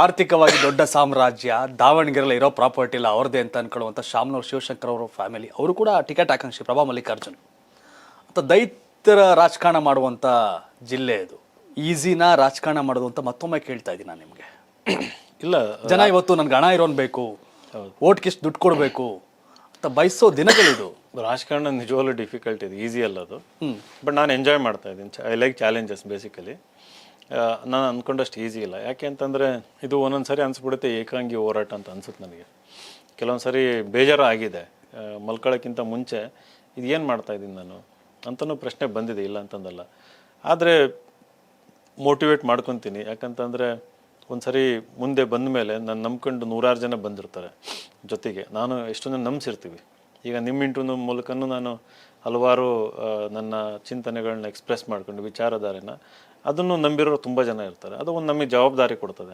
ಆರ್ಥಿಕವಾಗಿ ದೊಡ್ಡ ಸಾಮ್ರಾಜ್ಯ, ದಾವಣಗೆರೆಯಲ್ಲಿ ಇರೋ ಪ್ರಾಪರ್ಟಿ ಇಲ್ಲ ಅವ್ರದ್ದೇ ಅಂತ ಅನ್ಕೊಳ್ಳುವಂಥ ಶಾಮನೂರು ಶಿವಶಂಕರ್ ಅವರ ಫ್ಯಾಮಿಲಿ, ಅವರು ಕೂಡ ಟಿಕೆಟ್ ಆಕಾಂಕ್ಷಿ ಪ್ರಭಾ ಮಲ್ಲಿಕಾರ್ಜುನ್ ಅಂತ ದೈತ್ಯರ ರಾಜಕಾರಣ ಮಾಡುವಂಥ ಜಿಲ್ಲೆ ಇದು. ಈಸಿನ ರಾಜಕಾರಣ ಮಾಡೋದು ಅಂತ ಮತ್ತೊಮ್ಮೆ ಕೇಳ್ತಾ ಇದ್ದೀನಿ ನಾನು ನಿಮಗೆ. ಇಲ್ಲ, ಜನ ಇವತ್ತು ನನ್ಗೆ ಹಣ ಇರೋನ್ ಬೇಕು, ಓಟ್ಗಿಷ್ಟು ದುಡ್ಡು ಕೊಡಬೇಕು ಅಂತ ಬಯಸೋ ದಿನಗಳಿದು. ರಾಜಕಾರಣ ನಿಜವಾಗ್ಲೂ ಡಿಫಿಕಲ್ಟ್ ಇದೆ, ಈಸಿ ಅಲ್ಲ ಅದು. ಬಟ್ ನಾನು ಎಂಜಾಯ್ ಮಾಡ್ತಾ ಇದ್ದೀನಿ. I like challenges basically. ನಾನು ಅಂದ್ಕೊಂಡಷ್ಟು ಈಸಿ ಇಲ್ಲ. ಯಾಕೆ ಅಂತಂದರೆ ಇದು ಒಂದೊಂದು ಸರಿ ಅನಿಸ್ಬಿಡುತ್ತೆ ಏಕಾಂಗಿ ಹೋರಾಟ ಅಂತ ಅನ್ಸುತ್ತೆ ನನಗೆ. ಕೆಲವೊಂದು ಸರಿ ಬೇಜಾರು ಆಗಿದೆ. ಮಲ್ಕೊಳ್ಳೋಕ್ಕಿಂತ ಮುಂಚೆ ಇದು ಏನು ಮಾಡ್ತಾಯಿದ್ದೀನಿ ನಾನು ಅಂತಲೂ ಪ್ರಶ್ನೆ ಬಂದಿದೆ, ಇಲ್ಲ ಅಂತಂದಲ್ಲ. ಆದರೆ ಮೋಟಿವೇಟ್ ಮಾಡ್ಕೊತೀನಿ. ಯಾಕಂತಂದರೆ ಒಂದು ಸರಿ ಮುಂದೆ ಬಂದ ಮೇಲೆ ನಾನು ನಂಬ್ಕೊಂಡು ನೂರಾರು ಜನ ಬಂದಿರ್ತಾರೆ ಜೊತೆಗೆ. ನಾನು ಎಷ್ಟೊಂದು ನಂಬಿಸಿರ್ತೀವಿ. ಈಗ ನಿಮ್ಮ ಇಂಟರ್ವ್ಯೂ ಮೂಲಕನೂ ನಾನು ಹಲವಾರು ನನ್ನ ಚಿಂತನೆಗಳನ್ನ ಎಕ್ಸ್ಪ್ರೆಸ್ ಮಾಡ್ಕೊಂಡು ವಿಚಾರಧಾರೆನ ಅದನ್ನು ನಂಬಿರೋರು ತುಂಬ ಜನ ಇರ್ತಾರೆ. ಅದು ಒಂದು ನಮಗೆ ಜವಾಬ್ದಾರಿ ಕೊಡ್ತದೆ.